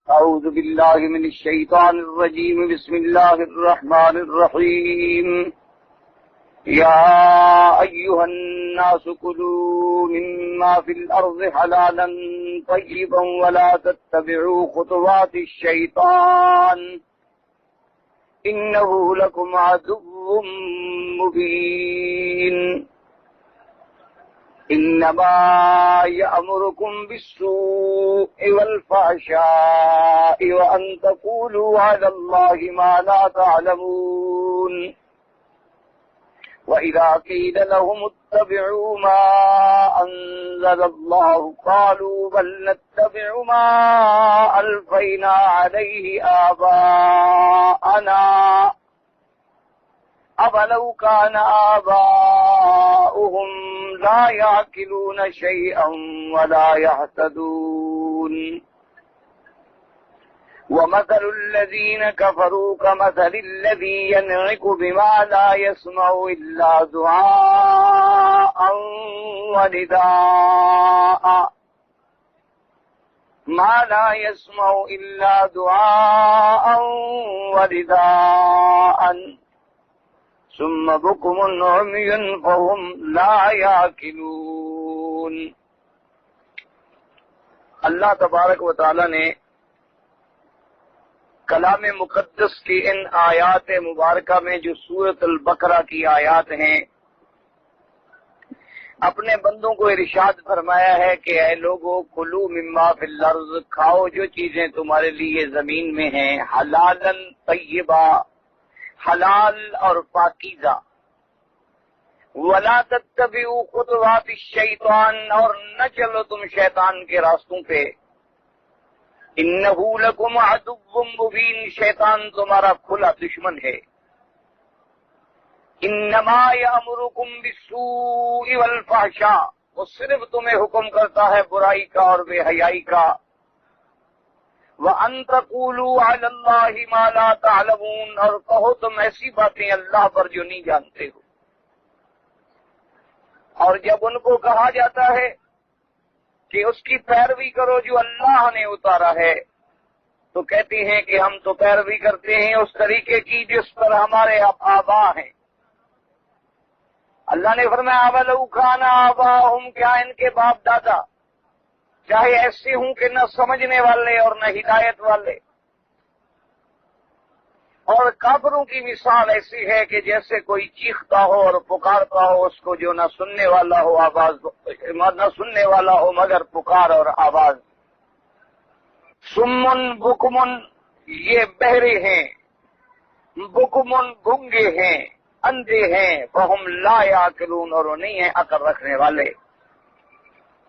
أعوذ بالله من الشيطان الرجيم. بسم الله الرحمن الرحيم. يا أيها الناس كلوا مما في الأرض حلالا طيبا ولا تتبعوا خطوات الشيطان إنه لكم عدو مبين. إنما يأمركم بالسوء والفحشاء وأن تقولوا على الله ما لا تعلمون. وإذا قيل لهم اتبعوا ما أنزل الله قالوا بل نتبع ما ألفينا عليه آباءنا أولو كان آباؤهم لا يعقلون شيئا ولا يهتدون. ومثل الذين كفروا كمثل الذي ينعق بما لا يسمع إلا دعاء ونداء ما لا يسمع إلا دعاء ونداء ثم بكم عمي فهم لا يعقلون. اللہ تبارک و تعالی نے کلام مقدس کی ان آیات مبارکہ میں جو سورۃ البقرہ کی آیات ہیں اپنے بندوں کو ارشاد فرمایا ہے کہ اے لوگو کلو مما فی الارض، کھاؤ جو چیزیں تمہارے لیے زمین میں ہیں، حلالا طیبا، حلال اور پاکیزہ، ولا تتبعوا خطوات الشیطان، اور نہ چلو تم شیطان کے راستوں پہ، انہ لکم عدو مبین، شیطان تمہارا کھلا دشمن ہے، انما یامرکم بالسوء والفحشاء، وہ صرف تمہیں حکم کرتا ہے برائی کا اور بے حیائی کا، وَأَن تَقُولُوا عَلَى اللَّهِ مَا لَا تَعْلَمُونَ، اور کہو تم ایسی باتیں اللہ پر جو نہیں جانتے ہو۔ اور جب ان کو کہا جاتا ہے کہ اس کی پیروی کرو جو اللہ نے اتارا ہے، تو کہتے ہیں کہ ہم تو پیروی کرتے ہیں اس طریقے کی جس پر ہمارے آبا ہیں۔ اللہ نے فرمایا اَوَلَوْ كَانَ آبَاؤُهُمْ، کیا ان کے باپ دادا چاہے ایسے ہوں کہ نہ سمجھنے والے اور نہ ہدایت والے۔ اور کافروں کی مثال ایسی ہے کہ جیسے کوئی چیختا ہو اور پکارتا ہو اس کو جو نہ سننے والا ہو آواز، نہ سننے والا ہو مگر پکار اور آواز۔ سمن بکمن، یہ بہرے ہیں، بکمن گنگے ہیں، اندھے ہیں، فہم لا یعقلون، اور وہ نہیں ہیں عقل رکھنے والے۔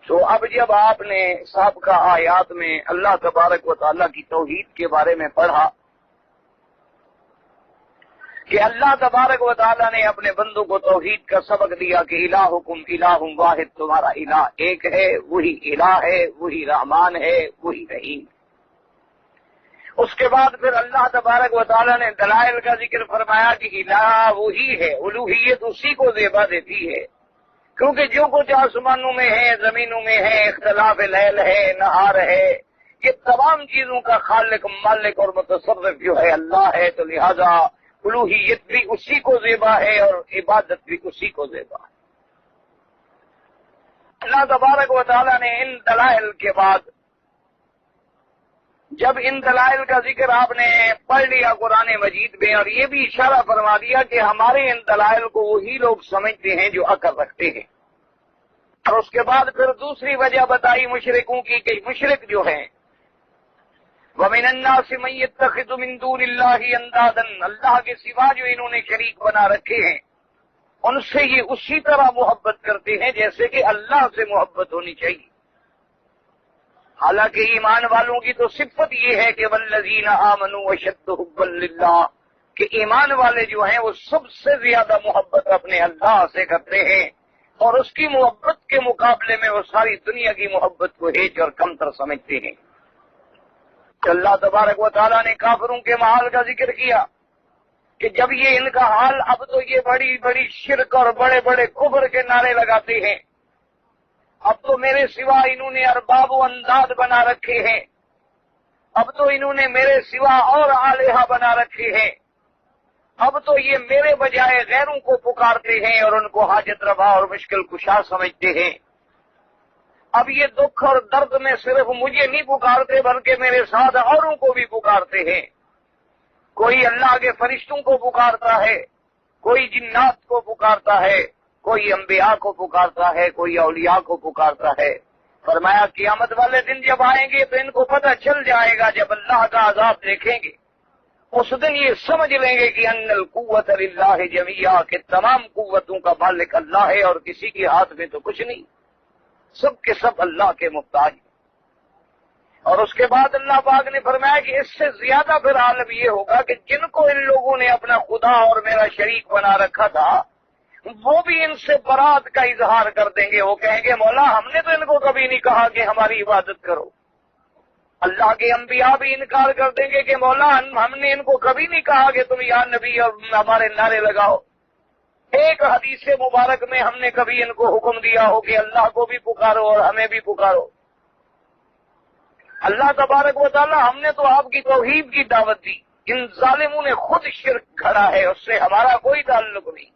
تو اب جب آپ نے سابقہ آیات میں اللہ تبارک و تعالیٰ کی توحید کے بارے میں پڑھا کہ اللہ تبارک و تعالیٰ نے اپنے بندوں کو توحید کا سبق دیا کہ الہکم الہ واحد، تمہارا الہ ایک ہے، وہی الہ ہے، وہی رحمان ہے، وہی رحیم۔ اس کے بعد پھر اللہ تبارک و تعالیٰ نے دلائل کا ذکر فرمایا کہ الہ وہی ہے، الوہیت اسی کو زیبا دیتی ہے، کیونکہ جو کچھ آسمانوں میں ہے، زمینوں میں ہے، اختلاف لیل ہے، نہار ہے، یہ تمام چیزوں کا خالق، مالک اور متصرف جو ہے اللہ ہے، تو لہذا الوہیت بھی اسی کو زیبا ہے اور عبادت بھی اسی کو زیبا ہے۔ اللہ تبارک و تعالیٰ نے ان دلائل کے بعد جب ان دلائل کا ذکر آپ نے پڑھ لیا قرآن مجید میں، اور یہ بھی اشارہ فرما دیا کہ ہمارے ان دلائل کو وہی لوگ سمجھتے ہیں جو عقل رکھتے ہیں، اور اس کے بعد پھر دوسری وجہ بتائی مشرکوں کی کہ مشرک جو ہیں وَمِنَ النَّاسِ مَن يَتَّخِذُ مِن دُونِ اللَّهِ أَندَادًا، اللہ کے سوا جو انہوں نے شریک بنا رکھے ہیں ان سے یہ اسی طرح محبت کرتے ہیں جیسے کہ اللہ سے محبت ہونی چاہیے۔ حالانکہ ایمان والوں کی تو صفت یہ ہے کہ وَالَّذِينَ آمَنُوا أَشَدُّ حُبًّا لِلَّهِ، کہ ایمان والے جو ہیں وہ سب سے زیادہ محبت اپنے اللہ سے کرتے ہیں، اور اس کی محبت کے مقابلے میں وہ ساری دنیا کی محبت کو ہیچ اور کمتر سمجھتے ہیں۔ اللہ تبارک و تعالیٰ نے کافروں کے محال کا ذکر کیا کہ جب یہ ان کا حال، اب تو یہ بڑی بڑی شرک اور بڑے بڑے کفر کے نعرے لگاتے ہیں، اب تو میرے سوا انہوں نے ارباب و انداد بنا رکھے ہیں، اب تو انہوں نے میرے سوا اور آلیہ بنا رکھے ہیں، اب تو یہ میرے بجائے غیروں کو پکارتے ہیں اور ان کو حاجت روا اور مشکل کشا سمجھتے ہیں۔ اب یہ دکھ اور درد میں صرف مجھے نہیں پکارتے بلکہ میرے ساتھ اوروں کو بھی پکارتے ہیں۔ کوئی اللہ کے فرشتوں کو پکارتا ہے، کوئی جنات کو پکارتا ہے، کوئی انبیاء کو پکارتا ہے، کوئی اولیاء کو پکارتا ہے۔ فرمایا قیامت والے دن جب آئیں گے تو ان کو پتہ چل جائے گا، جب اللہ کا عذاب دیکھیں گے اس دن یہ سمجھ لیں گے کہ ان القوت للہ جمیعا، کہ تمام قوتوں کا مالک اللہ ہے اور کسی کے ہاتھ میں تو کچھ نہیں، سب کے سب اللہ کے محتاج ہیں۔ اور اس کے بعد اللہ پاک نے فرمایا کہ اس سے زیادہ پھر عالم یہ ہوگا کہ جن کو ان لوگوں نے اپنا خدا اور میرا شریک بنا رکھا تھا وہ بھی ان سے برات کا اظہار کر دیں گے۔ وہ کہیں گے مولا ہم نے تو ان کو کبھی نہیں کہا کہ ہماری عبادت کرو۔ اللہ کے انبیاء بھی انکار کر دیں گے کہ مولا ہم نے ان کو کبھی نہیں کہا کہ تم یا نبی اور ہمارے نعرے لگاؤ۔ ایک حدیث مبارک میں ہم نے کبھی ان کو حکم دیا ہو کہ اللہ کو بھی پکارو اور ہمیں بھی پکارو؟ اللہ تبارک و تعالی ہم نے تو آپ کی توحید کی دعوت دی، ان ظالموں نے خود شرک کھڑا ہے، اس سے ہمارا کوئی تعلق نہیں۔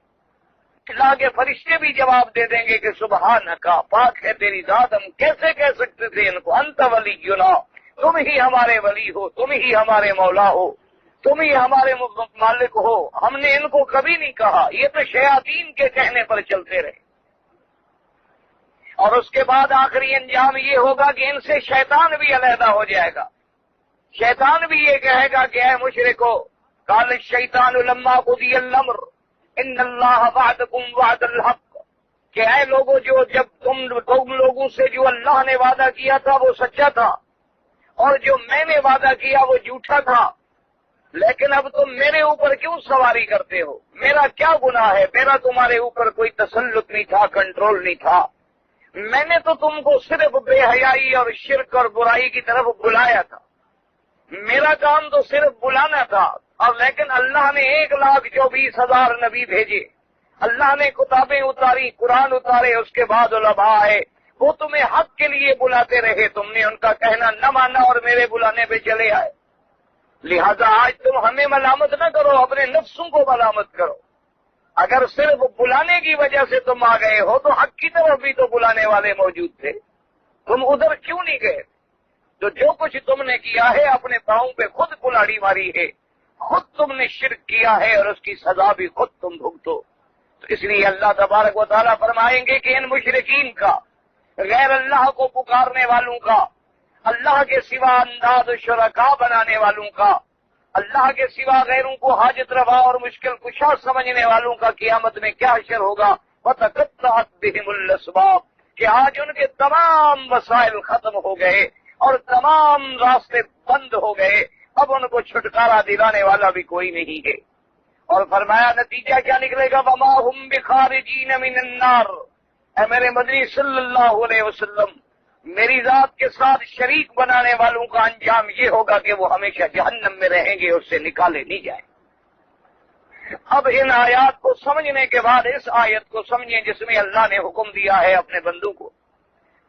اللہ کے فرشتے بھی جواب دے دیں گے کہ سبحانکا، پاک ہے تیری ذات، ہم کیسے کہہ سکتے تھے ان کو انت ولینا، تم ہی ہمارے ولی ہو، تم ہی ہمارے مولا ہو، تم ہی ہمارے مالک ہو، ہم نے ان کو کبھی نہیں کہا، یہ تو شیاطین کے کہنے پر چلتے رہے۔ اور اس کے بعد آخری انجام یہ ہوگا کہ ان سے شیطان بھی علیحدہ ہو جائے گا۔ شیطان بھی یہ کہے گا کہ اے مشرکو، قال الشیطان لما قضی الامر ان اللہ وعدکم وعد الحق، کہ اے لوگوں جو جب تم لوگوں سے جو اللہ نے وعدہ کیا تھا وہ سچا تھا اور جو میں نے وعدہ کیا وہ جھوٹا تھا، لیکن اب تم میرے اوپر کیوں سواری کرتے ہو؟ میرا کیا گناہ ہے؟ میرا تمہارے اوپر کوئی تسلط نہیں تھا، کنٹرول نہیں تھا، میں نے تو تم کو صرف بے حیائی اور شرک اور برائی کی طرف بلایا تھا، میرا کام تو صرف بلانا تھا۔ اور لیکن اللہ نے 1,24,000 نبی بھیجے، اللہ نے کتابیں اتاری، قرآن اتارے، اس کے بعد علماء آئے، وہ تمہیں حق کے لیے بلاتے رہے، تم نے ان کا کہنا نہ مانا اور میرے بلانے پہ چلے آئے۔ لہذا آج تم ہمیں ملامت نہ کرو، اپنے نفسوں کو ملامت کرو۔ اگر صرف بلانے کی وجہ سے تم آ گئے ہو تو حق کی طرف بھی تو بلانے والے موجود تھے، تم ادھر کیوں نہیں گئے؟ تو جو کچھ تم نے کیا ہے اپنے پاؤں پہ خود کلاڑی ماری ہے، خود تم نے شرک کیا ہے اور اس کی سزا بھی خود تم بھگتو۔ تو اس لیے اللہ تبارک و تعالیٰ فرمائیں گے کہ ان مشرکین کا، غیر اللہ کو پکارنے والوں کا، اللہ کے سوا انداز و شرکا بنانے والوں کا، اللہ کے سوا غیروں کو حاجت روا اور مشکل کشا سمجھنے والوں کا قیامت میں کیا حشر ہوگا؟ وَتَقَطَّعَتْ بِهِمُ الْأَسْبَابُ، کہ آج ان کے تمام وسائل ختم ہو گئے اور تمام راستے بند ہو گئے، اب ان کو چھٹکارا دلانے والا بھی کوئی نہیں ہے۔ اور فرمایا نتیجہ کیا نکلے گا؟ وَمَا هُمْ بِخَارِجِينَ مِنَ النَّارِ، اے میرے مدنی صلی اللہ علیہ وسلم، میری ذات کے ساتھ شریک بنانے والوں کا انجام یہ ہوگا کہ وہ ہمیشہ جہنم میں رہیں گے، اس سے نکالے نہیں جائیں۔ اب ان آیات کو سمجھنے کے بعد اس آیت کو سمجھیں جس میں اللہ نے حکم دیا ہے اپنے بندوں کو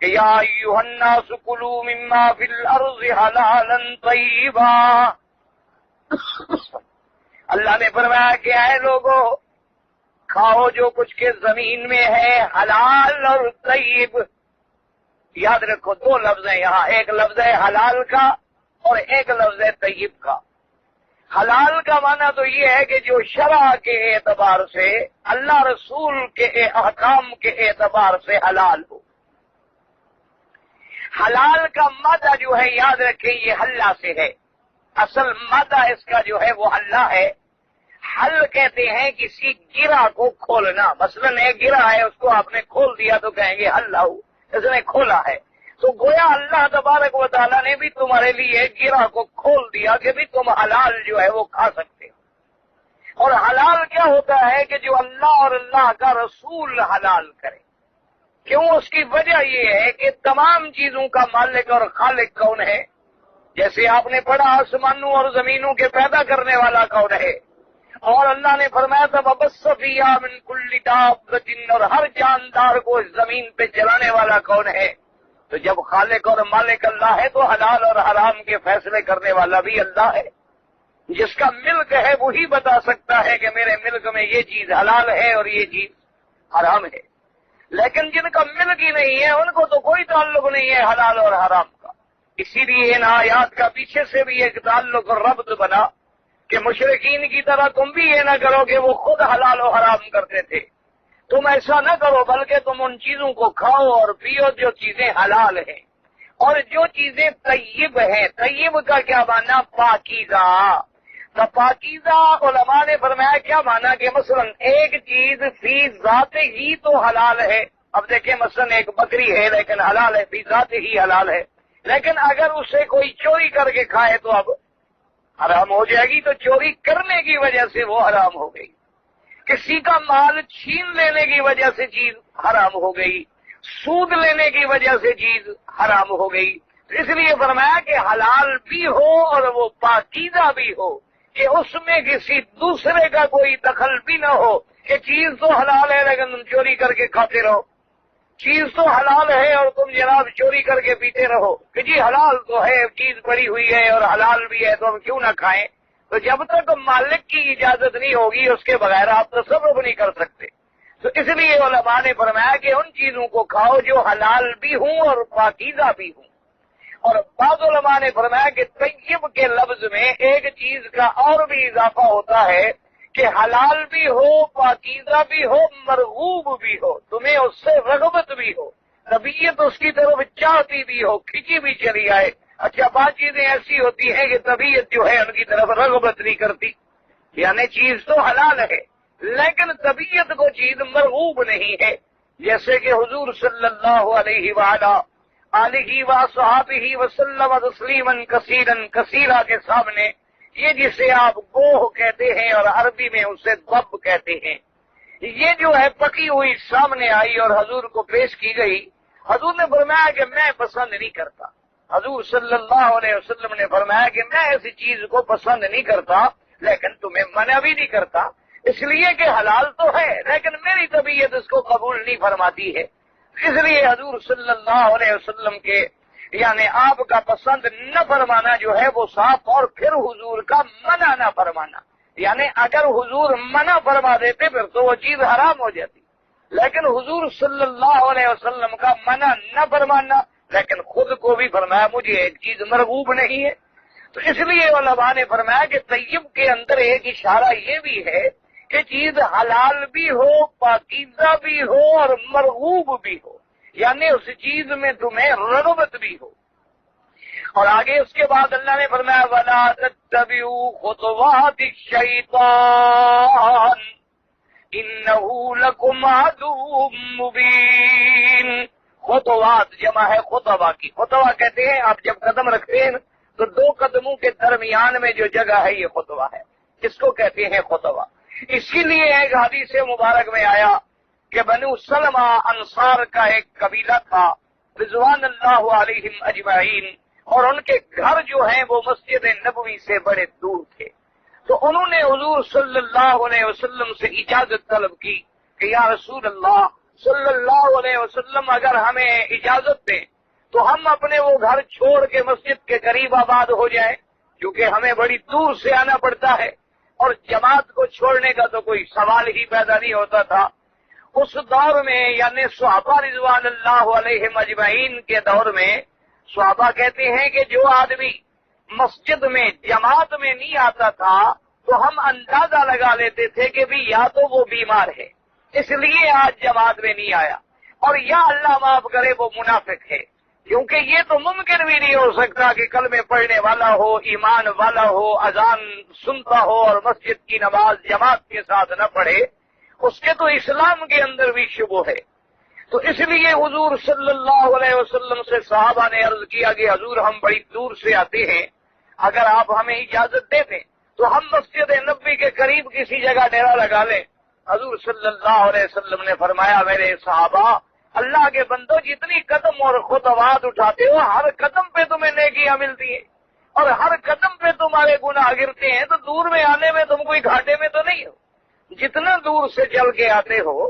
کہ یا ایھا الناس کلوا مما فی الارض حلالا طیبا۔ اللہ نے فرمایا کہ اے لوگوں، کھاؤ جو کچھ کے زمین میں ہے، حلال اور طیب۔ یاد رکھو دو لفظ ہیں یہاں، ایک لفظ ہے حلال کا اور ایک لفظ ہے طیب کا۔ حلال کا معنی تو یہ ہے کہ جو شرع کے اعتبار سے، اللہ رسول کے احکام کے اعتبار سے حلال ہو۔ حلال کا مادہ جو ہے یاد رکھیں یہ حلہ سے ہے، اصل مادہ اس کا جو ہے وہ حلہ ہے۔ حل کہتے ہیں کسی گرہ کو کھولنا، مثلاً ایک گرہ ہے اس کو آپ نے کھول دیا تو کہیں گے حلہ ہو، اس نے کھولا ہے۔ تو گویا اللہ تبارک و تعالیٰ نے بھی تمہارے لیے گرہ کو کھول دیا کہ بھی تم حلال جو ہے وہ کھا سکتے ہو۔ اور حلال کیا ہوتا ہے کہ جو اللہ اور اللہ کا رسول حلال کرے۔ کیوں؟ اس کی وجہ یہ ہے کہ تمام چیزوں کا مالک اور خالق کون ہے؟ جیسے آپ نے پڑھا آسمانوں اور زمینوں کے پیدا کرنے والا کون ہے؟ اور اللہ نے فرمایا تھا وَبَثَّ فِيهَا مِن كُلِّ دَابَّةٍ، اور ہر جاندار کو اس زمین پہ چلانے والا کون ہے؟ تو جب خالق اور مالک اللہ ہے تو حلال اور حرام کے فیصلے کرنے والا بھی اللہ ہے۔ جس کا ملک ہے وہی بتا سکتا ہے کہ میرے ملک میں یہ چیز حلال ہے اور یہ چیز حرام ہے، لیکن جن کا ملک ہی نہیں ہے ان کو تو کوئی تعلق نہیں ہے حلال اور حرام کا۔ اسی لیے ان آیات کا پیچھے سے بھی ایک تعلق اور ربط بنا کہ مشرکین کی طرح تم بھی یہ نہ کرو کہ وہ خود حلال و حرام کرتے تھے، تم ایسا نہ کرو بلکہ تم ان چیزوں کو کھاؤ اور پیو جو چیزیں حلال ہیں، اور جو چیزیں طیب ہیں۔ طیب کا کیا معنی؟ پاکیزہ۔ تو پاکیزہ علماء نے فرمایا کیا معنی کہ مثلا ایک چیز فی ذات ہی تو حلال ہے۔ اب دیکھیں مثلا ایک بکری ہے لیکن حلال ہے، فی ذات ہی حلال ہے، لیکن اگر اسے کوئی چوری کر کے کھائے تو اب حرام ہو جائے گی، تو چوری کرنے کی وجہ سے وہ حرام ہو گئی۔ کسی کا مال چھین لینے کی وجہ سے چیز حرام ہو گئی، سود لینے کی وجہ سے چیز حرام ہو گئی۔ اس لیے فرمایا کہ حلال بھی ہو اور وہ پاکیزہ بھی ہو، کہ اس میں کسی دوسرے کا کوئی دخل بھی نہ ہو کہ چیز تو حلال ہے لیکن تم چوری کر کے کھاتے رہو، چیز تو حلال ہے اور تم جناب چوری کر کے پیتے رہو کہ جی حلال تو ہے، چیز پڑی ہوئی ہے اور حلال بھی ہے تو ہم کیوں نہ کھائیں۔ تو جب تک مالک کی اجازت نہیں ہوگی اس کے بغیر آپ تصرف نہیں کر سکتے۔ تو اس لیے علماء نے فرمایا کہ ان چیزوں کو کھاؤ جو حلال بھی ہوں اور پاکیزہ بھی ہوں۔ اور بعض علماء نے فرمایا کہ طیب کے لفظ میں ایک چیز کا اور بھی اضافہ ہوتا ہے کہ حلال بھی ہو، پاکیزہ بھی ہو، مرغوب بھی ہو، تمہیں اس سے رغبت بھی ہو، طبیعت اس کی طرف چاہتی بھی ہو، کھینچی بھی چلی آئے۔ اچھا بعض چیزیں ایسی ہوتی ہیں کہ طبیعت جو ہے ان کی طرف رغبت نہیں کرتی، یعنی چیز تو حلال ہے لیکن طبیعت کو چیز مرغوب نہیں ہے، جیسے کہ حضور صلی اللہ علیہ وآلہ آلہ وصحبہ وسلم تسلیما کثیرا کثیرا کے سامنے یہ جسے آپ گوہ کہتے ہیں اور عربی میں اسے ضب کہتے ہیں، یہ جو ہے پکی ہوئی سامنے آئی اور حضور کو پیش کی گئی۔ حضور نے فرمایا کہ میں پسند نہیں کرتا، حضور صلی اللہ علیہ وسلم نے فرمایا کہ میں ایسی چیز کو پسند نہیں کرتا لیکن تمہیں منع بھی نہیں کرتا، اس لیے کہ حلال تو ہے لیکن میری طبیعت اس کو قبول نہیں فرماتی ہے۔ اس لیے حضور صلی اللہ علیہ وسلم کے یعنی آپ کا پسند نہ فرمانا جو ہے وہ صاف، اور پھر حضور کا منع نہ فرمانا، یعنی اگر حضور منع فرما دیتے پھر تو وہ چیز حرام ہو جاتی، لیکن حضور صلی اللہ علیہ وسلم کا منع نہ فرمانا لیکن خود کو بھی فرمایا مجھے ایک چیز مرغوب نہیں ہے۔ تو اس لیے علماء نے فرمایا کہ طیب کے اندر ایک اشارہ یہ بھی ہے کہ چیز حلال بھی ہو، پاکیزہ بھی ہو اور مرغوب بھی ہو، یعنی اس چیز میں تمہیں رغبت بھی ہو۔ اور آگے اس کے بعد اللہ نے فرمایا وَلَا تَتَّبِعُوا خُطُوَاتِ الشَّيْطَانِ إِنَّهُ لَكُمْ عَدُوٌّ مُّبِينٌ۔ خطوات جمع ہے خطوہ کی۔ خطوہ کہتے ہیں آپ جب قدم رکھتے ہیں تو دو قدموں کے درمیان میں جو جگہ ہے یہ خطوہ ہے، اس کو کہتے ہیں خطوہ۔ اسی لیے ایک حدیث مبارک میں آیا کہ بنو سلمہ انصار کا ایک قبیلہ تھا رضوان اللہ علیہم اجمعین، اور ان کے گھر جو ہیں وہ مسجد نبوی سے بڑے دور تھے، تو انہوں نے حضور صلی اللہ علیہ وسلم سے اجازت طلب کی کہ یا رسول اللہ صلی اللہ علیہ وسلم اگر ہمیں اجازت دیں تو ہم اپنے وہ گھر چھوڑ کے مسجد کے قریب آباد ہو جائیں، کیونکہ ہمیں بڑی دور سے آنا پڑتا ہے اور جماعت کو چھوڑنے کا تو کوئی سوال ہی پیدا نہیں ہوتا تھا۔ اس دور میں یعنی صحابہ رضوان اللہ علیہم اجمعین کے دور میں صحابہ کہتے ہیں کہ جو آدمی مسجد میں جماعت میں نہیں آتا تھا تو ہم اندازہ لگا لیتے تھے کہ بھی یا تو وہ بیمار ہے اس لیے آج جماعت میں نہیں آیا، اور یا اللہ معاف کرے وہ منافق ہے، کیونکہ یہ تو ممکن بھی نہیں ہو سکتا کہ کلمے پڑھنے والا ہو، ایمان والا ہو، اذان سنتا ہو اور مسجد کی نماز جماعت کے ساتھ نہ پڑھے، اس کے تو اسلام کے اندر بھی شبہ ہے۔ تو اس لیے حضور صلی اللہ علیہ وسلم سے صحابہ نے عرض کیا کہ حضور ہم بڑی دور سے آتے ہیں، اگر آپ ہمیں اجازت دے دیں تو ہم مسجد نبوی کے قریب کسی جگہ ڈیرا لگا لیں۔ حضور صلی اللہ علیہ وسلم نے فرمایا میرے صحابہ اللہ کے بندو جتنی قدم اور خطوات اٹھاتے ہو ہر قدم پہ تمہیں نیکیاں ملتی ہیں اور ہر قدم پہ تمہارے گناہ گرتے ہیں، تو دور میں آنے میں تم کوئی گھاٹے میں تو نہیں ہو، جتنا دور سے چل کے آتے ہو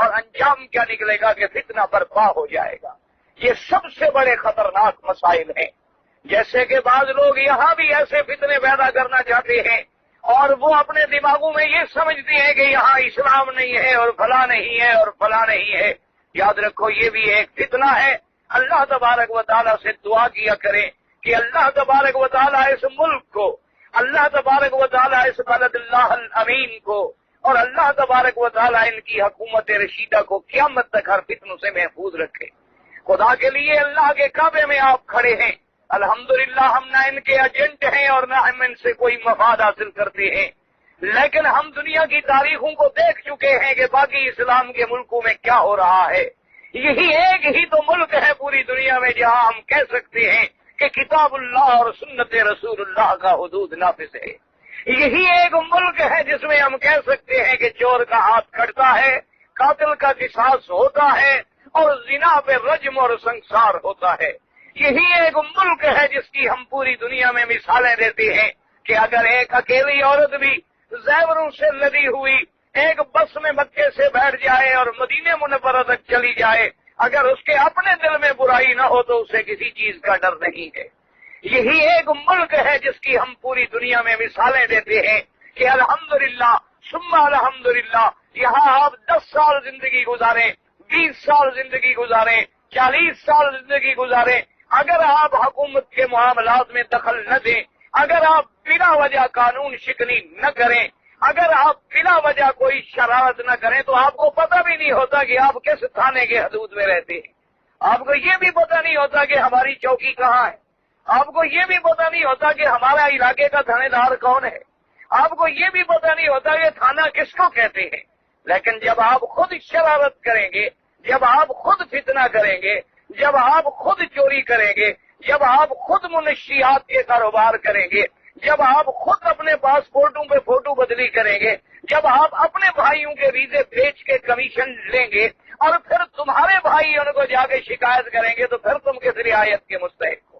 اور انجام کیا نکلے گا کہ فتنہ برپا ہو جائے گا۔ یہ سب سے بڑے خطرناک مسائل ہیں۔ جیسے کہ بعض لوگ یہاں بھی ایسے فتنے پیدا کرنا چاہتے ہیں اور وہ اپنے دماغوں میں یہ سمجھتے ہیں کہ یہاں اسلام نہیں ہے اور فلاں نہیں ہے اور فلاں نہیں ہے۔ یاد رکھو یہ بھی ایک فتنہ ہے۔ اللہ تبارک و تعالیٰ سے دعا کیا کریں کہ اللہ تبارک و تعالیٰ اس ملک کو، اللہ تبارک و تعالیٰ اس بلد اللہ الامین کو، اور اللہ تبارک و تعالیٰ ان کی حکومت رشیدہ کو قیامت تک ہر فتنوں سے محفوظ رکھے۔ خدا کے لیے اللہ کے کعبے میں آپ کھڑے ہیں، الحمدللہ ہم نہ ان کے ایجنٹ ہیں اور نہ ہم ان سے کوئی مفاد حاصل کرتے ہیں، لیکن ہم دنیا کی تاریخوں کو دیکھ چکے ہیں کہ باقی اسلام کے ملکوں میں کیا ہو رہا ہے۔ یہی ایک ہی تو ملک ہے پوری دنیا میں جہاں ہم کہہ سکتے ہیں کہ کتاب اللہ اور سنت رسول اللہ کا حدود نافذ ہے۔ یہی ایک ملک ہے جس میں ہم کہہ سکتے ہیں کہ چور کا ہاتھ کٹتا ہے، قاتل کا قصاص ہوتا ہے اور زنا پہ رجم اور سنسار ہوتا ہے۔ یہی ایک ملک ہے جس کی ہم پوری دنیا میں مثالیں دیتے ہیں کہ اگر ایک اکیلی عورت بھی زیوروں سے لدی ہوئی ایک بس میں مکے سے بیٹھ جائے اور مدینہ منورہ تک چلی جائے، اگر اس کے اپنے دل میں برائی نہ ہو تو اسے کسی چیز کا ڈر نہیں ہے۔ یہی ایک ملک ہے جس کی ہم پوری دنیا میں مثالیں دیتے ہیں کہ الحمدللہ ثم الحمدللہ یہاں آپ 10 سال زندگی گزاریں، 20 سال زندگی گزاریں، 40 سال زندگی گزاریں، اگر آپ حکومت کے معاملات میں دخل نہ دیں، اگر آپ بلا وجہ قانون شکنی نہ کریں، اگر آپ بلا وجہ کوئی شرارت نہ کریں تو آپ کو پتہ بھی نہیں ہوتا کہ آپ کس تھانے کے حدود میں رہتے ہیں۔ آپ کو یہ بھی پتہ نہیں ہوتا کہ ہماری چوکی کہاں ہے، آپ کو یہ بھی پتہ نہیں ہوتا کہ ہمارا علاقے کا تھانے دار کون ہے، آپ کو یہ بھی پتہ نہیں ہوتا کہ تھانہ کس کو کہتے ہیں۔ لیکن جب آپ خود شرارت کریں گے، جب آپ خود فتنہ کریں گے، جب آپ خود چوری کریں گے، جب آپ خود منشیات کے کاروبار کریں گے، جب آپ خود اپنے پاسپورٹوں پہ فوٹو بدلی کریں گے، جب آپ اپنے بھائیوں کے ویزے بیچ کے کمیشن لیں گے اور پھر تمہارے بھائی ان کو جا کے شکایت کریں گے تو پھر تم کس رعایت کے مستحق ہو؟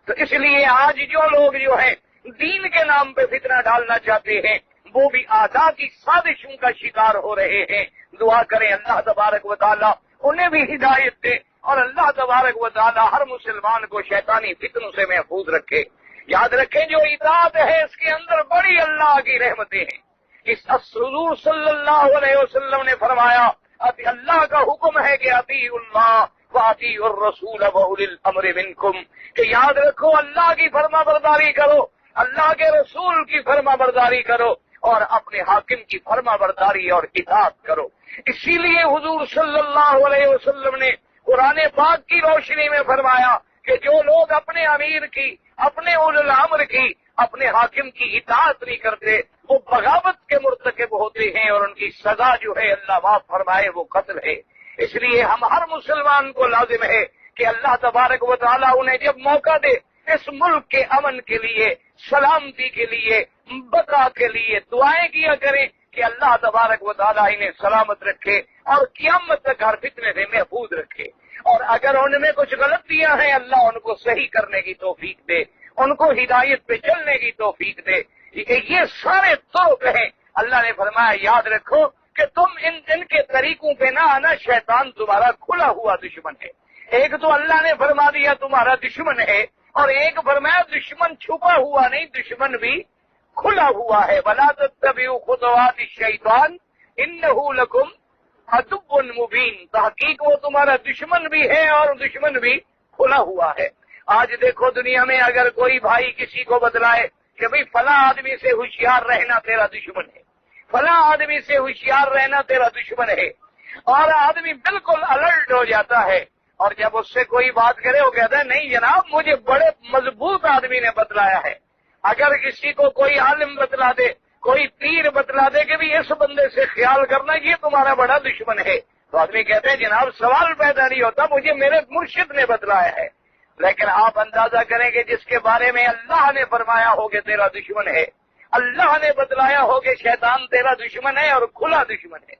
تو اس لیے آج جو لوگ جو ہیں دین کے نام پہ فتنہ ڈالنا چاہتے ہیں وہ بھی اعداء کی سازشوں کا شکار ہو رہے ہیں۔ دعا کریں اللہ تبارک و تعالیٰ انہیں بھی ہدایت دے اور اللہ تبارک و تعالیٰ ہر مسلمان کو شیطانی فتنوں سے محفوظ رکھے۔ یاد رکھیں جو اطاعت ہے اس کے اندر بڑی اللہ کی رحمتیں ہیں۔ اس حضور صلی اللہ علیہ وسلم نے فرمایا اللہ کا حکم ہے کہ اطیعوا اللہ واطیعوا الرسول واولی الامر منکم، کہ یاد رکھو اللہ کی فرما برداری کرو، اللہ کے رسول کی فرما برداری کرو اور اپنے حاکم کی فرما برداری اور اطاعت کرو۔ اسی لیے حضور صلی اللہ علیہ وسلم نے قرآن پاک کی روشنی میں فرمایا کہ جو لوگ اپنے امیر کی، اپنے اولی الامر کی، اپنے حاکم کی اطاعت نہیں کرتے وہ بغاوت کے مرتکب ہوتے ہیں اور ان کی سزا جو ہے اللہ معاف فرمائے وہ قتل ہے۔ اس لیے ہم ہر مسلمان کو لازم ہے کہ اللہ تبارک و تعالیٰ انہیں جب موقع دے اس ملک کے امن کے لیے، سلامتی کے لیے، بقا کے لیے دعائیں کیا کریں کہ اللہ تبارک و تعالیٰ انہیں سلامت رکھے اور قیامت تک ہر فتنے سے محفوظ رکھے، اور اگر ان میں کچھ غلطیاں ہیں اللہ ان کو صحیح کرنے کی توفیق دے، ان کو ہدایت پہ چلنے کی توفیق دے۔ یہ سارے طرق ہیں۔ اللہ نے فرمایا یاد رکھو کہ تم ان کے طریقوں پہ نہ آنا، شیطان تمہارا کھلا ہوا دشمن ہے۔ ایک تو اللہ نے فرما دیا تمہارا دشمن ہے، اور ایک فرمایا دشمن چھپا ہوا نہیں، دشمن بھی کھلا ہوا ہے۔ وَلَا تَتَّبِعُوا خُطُوَاتِ الشَّيْطَانِ إِنَّهُ لَكُمْ عَدُوٌّ مُبِينٌ، تحقیق وہ تمہارا دشمن بھی ہے اور دشمن بھی کھلا ہوا ہے۔ آج دیکھو دنیا میں اگر کوئی بھائی کسی کو بتلائے کہ بھئی فلاں آدمی سے ہوشیار رہنا تیرا دشمن ہے، فلاں آدمی سے ہوشیار رہنا تیرا دشمن ہے، اور آدمی بالکل الرٹ ہو جاتا ہے، اور جب اس سے کوئی بات کرے وہ کہتا ہے نہیں جناب مجھے بڑے مضبوط آدمی نے بتلایا ہے۔ اگر کسی کو کوئی عالم بتلا دے، کوئی پیر بتلا دے کہ بھی اس بندے سے خیال کرنا یہ تمہارا بڑا دشمن ہے، تو آدمی کہتے ہیں جناب سوال پیدا نہیں ہوتا، مجھے میرے مرشد نے بتلایا ہے۔ لیکن آپ اندازہ کریں کہ جس کے بارے میں اللہ نے فرمایا ہو کہ تیرا دشمن ہے، اللہ نے بتلایا ہو کہ شیطان تیرا دشمن ہے اور کھلا دشمن ہے،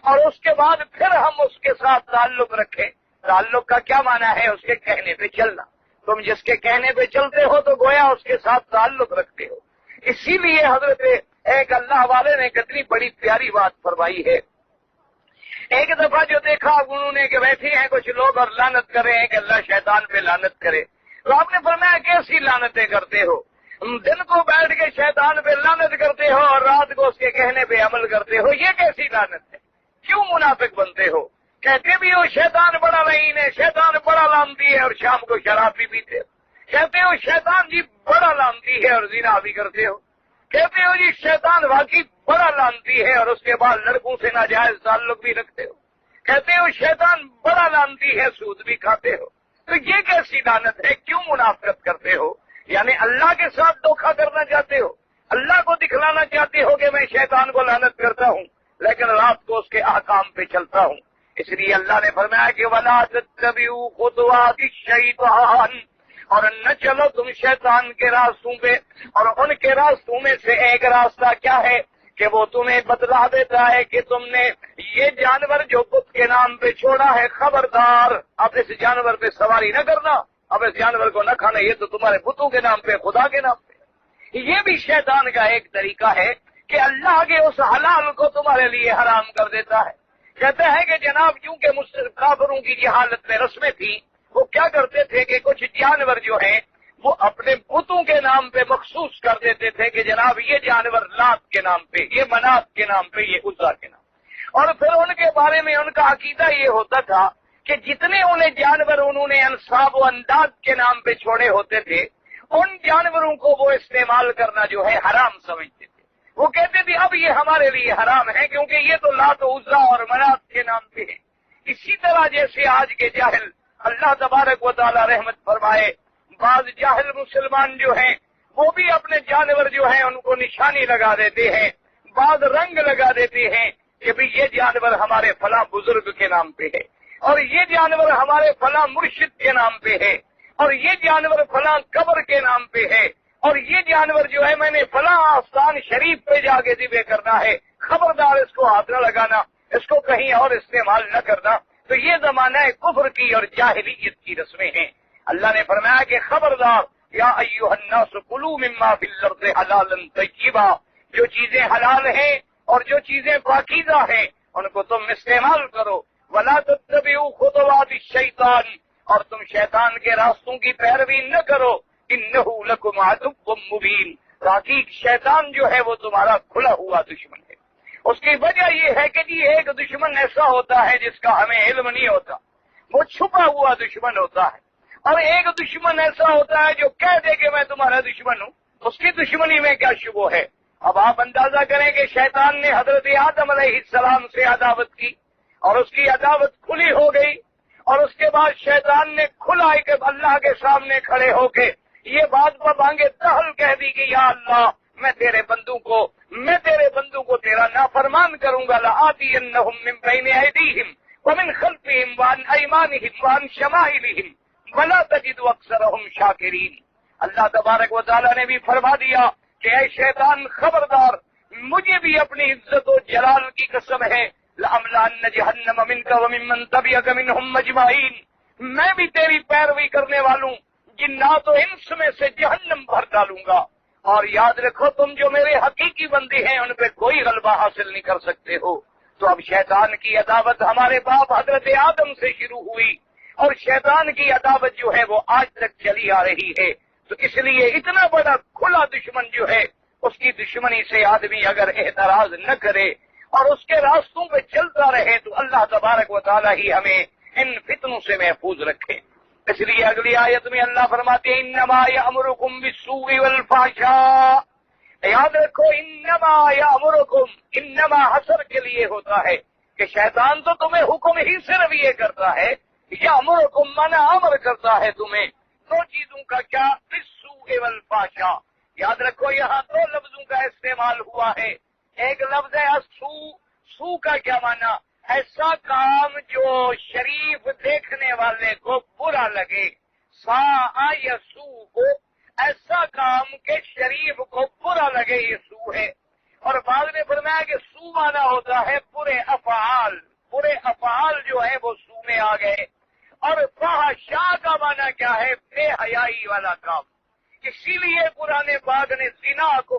اور اس کے بعد پھر ہم اس کے ساتھ تعلق رکھیں۔ تعلق کا کیا معنی ہے؟ اس کے کہنے پہ چلنا۔ تم جس کے کہنے پہ چلتے ہو تو گویا اس کے ساتھ تعلق رکھتے ہو۔ اسی لیے حضرت ایک اللہ والے نے کتنی بڑی پیاری بات فرمائی ہے ایک دفعہ جو دیکھا انہوں نے کہ بیٹھے ہیں کچھ لوگ اور لعنت کر رہے ہیں کہ اللہ شیطان پہ لعنت کرے، تو آپ نے فرمایا کیسی لعنتیں کرتے ہو؟ دن کو بیٹھ کے شیطان پہ لعنت کرتے ہو اور رات کو اس کے کہنے پہ عمل کرتے ہو، یہ کیسی لعنت ہے؟ کیوں منافق بنتے ہو؟ کہتے بھی ہو شیطان بڑا لعین ہے، شیطان بڑا لعنتی ہے، اور شام کو شراب بھی پیتے ہو۔ کہتے ہو شیطان جی بڑا لعنتی ہے اور زنا بھی کرتے ہو۔ کہتے ہو جی شیطان واقعی بڑا لعنتی ہے اور اس کے بعد لڑکوں سے ناجائز تعلق بھی رکھتے ہو۔ کہتے ہو شیطان بڑا لعنتی ہے، سود بھی کھاتے ہو۔ تو یہ کیسی لعنت ہے؟ کیوں منافقت کرتے ہو؟ یعنی اللہ کے ساتھ دھوکھا کرنا چاہتے ہو، اللہ کو دکھلانا چاہتے ہو کہ میں شیطان کو لعنت کرتا ہوں لیکن رات کو اس کے احکام پہ چلتا ہوں۔ اس لیے اللہ نے فرمایا کہ وَلَا تَتَّبِعُوا خُطُوَاتِ الشَّيْطَانِ، اور نہ چلو تم شیطان کے راستوں پہ، اور ان کے راستوں میں سے ایک راستہ کیا ہے کہ وہ تمہیں بتلا دیتا ہے کہ تم نے یہ جانور جو بت کے نام پہ چھوڑا ہے، خبردار اب اس جانور پہ سواری نہ کرنا، اب اس جانور کو نہ کھانا، یہ تو تمہارے بتوں کے نام پہ، خدا کے نام پہ۔ یہ بھی شیطان کا ایک طریقہ ہے کہ اللہ کے اس حلال کو تمہارے لیے حرام کر دیتا ہے۔ کہتا ہے کہ جناب کیونکہ کافروں کی جہالت میں رسمیں تھیں، وہ کیا کرتے تھے کہ کچھ جانور جو ہیں وہ اپنے بتوں کے نام پہ مخصوص کر دیتے تھے کہ جناب یہ جانور لات کے نام پہ، یہ منات کے نام پہ، یہ عزا کے نام، اور پھر ان کے بارے میں ان کا عقیدہ یہ ہوتا تھا کہ جتنے انہیں جانور انہوں نے انصاب و انداز کے نام پہ چھوڑے ہوتے تھے، ان جانوروں کو وہ استعمال کرنا جو ہے حرام سمجھتے تھے۔ وہ کہتے تھے اب یہ ہمارے لیے حرام ہے کیونکہ یہ تو لات و عزا اور منات کے نام پہ ہے۔ اسی طرح جیسے آج کے جاہل، اللہ تبارک و تعالی رحمت فرمائے، بعض جاہل مسلمان جو ہیں وہ بھی اپنے جانور جو ہیں ان کو نشانی لگا دیتے ہیں، بعض رنگ لگا دیتے ہیں کہ بھی یہ جانور ہمارے فلاں بزرگ کے نام پہ ہے، اور یہ جانور ہمارے فلاں مرشد کے نام پہ ہے، اور یہ جانور فلاں قبر کے نام پہ ہے، اور یہ جانور جو ہے میں نے فلاں آستان شریف پہ جا کے ذبح کرنا ہے، خبردار اس کو ہاتھ نہ لگانا، اس کو کہیں اور استعمال نہ کرنا۔ تو یہ زمانہ کفر کی اور جاہلیت کی رسمیں ہیں۔ اللہ نے فرمایا کہ خبردار یا ایھا الناس کلوا مما فی الارض حلالا طیبا، جو چیزیں حلال ہیں اور جو چیزیں پاکیزہ ہیں ان کو تم استعمال کرو، ولا تتبعوا خطوات الشیطان، اور تم شیطان کے راستوں کی پیروی نہ کرو، انہ لکم عدو مبین، تحقیق شیطان جو ہے وہ تمہارا کھلا ہوا دشمن ہے۔ اس کی وجہ یہ ہے کہ جی ایک دشمن ایسا ہوتا ہے جس کا ہمیں علم نہیں ہوتا، وہ چھپا ہوا دشمن ہوتا ہے، اور ایک دشمن ایسا ہوتا ہے جو کہہ دے کہ میں تمہارا دشمن ہوں، اس کی دشمنی میں کیا شبہ ہے۔ اب آپ اندازہ کریں کہ شیطان نے حضرت آدم علیہ السلام سے عداوت کی اور اس کی عداوت کھلی ہو گئی، اور اس کے بعد شیطان نے کھلا کہ اللہ کے سامنے کھڑے ہو کے یہ بات بانگے تہل کہہ دی کہ یا اللہ میں تیرے بندوں کو تیرا نافرمان کروں گا، لآتینہم من بین ایدیہم ومن خلفہم وعن ایمانہم وعن شمائلہم ولا تجد اکثرہم شاکرین۔ اللہ تبارک و تعالیٰ نے بھی فرما دیا کہ اے شیطان خبردار، مجھے بھی اپنی عزت و جلال کی قسم ہے، لأملأن جہنم منک وممن تبعک منہم اجمعین، میں بھی تیری پیروی کرنے والوں جنات و انس میں سے جہنم بھر ڈالوں گا۔ اور یاد رکھو تم جو میرے حقیقی بندے ہیں ان پہ کوئی غلبہ حاصل نہیں کر سکتے ہو۔ تو اب شیطان کی عداوت ہمارے باپ حضرت آدم سے شروع ہوئی، اور شیطان کی عداوت جو ہے وہ آج تک چلی آ رہی ہے۔ تو اس لیے اتنا بڑا کھلا دشمن جو ہے اس کی دشمنی سے آدمی اگر اعتراض نہ کرے اور اس کے راستوں پہ چلتا رہے تو اللہ تبارک و تعالیٰ ہی ہمیں ان فتنوں سے محفوظ رکھے۔ اس لیے اگلی آیت میں اللہ فرماتے ہیں انما یأمرکم بالسوء والفحشاء، یاد رکھو انما یأمرکم، انما حصر کے لیے ہوتا ہے کہ شیطان تو تمہیں حکم ہی صرف یہ کرتا ہے، یأمرکم مانا امر کرتا ہے تمہیں دو چیزوں کا، کیا؟ بالسوء والفحشاء۔ یاد رکھو یہاں دو لفظوں کا استعمال ہوا ہے، ایک لفظ ہے سو کا کیا معنی؟ ایسا کام جو شریف دیکھنے والے کو برا لگے، سا یا سو کو ایسا کام کہ شریف کو برا لگے، یہ سو ہے۔ اور بعد میں فرمایا کہ سو معنی ہوتا ہے برے افعال، برے افعال جو ہے وہ سو میں آ گئے۔ اور فحشاء کا معنی کیا ہے؟ بے حیائی والا کام۔ اسی لیے قرآن پاک نے زنا کو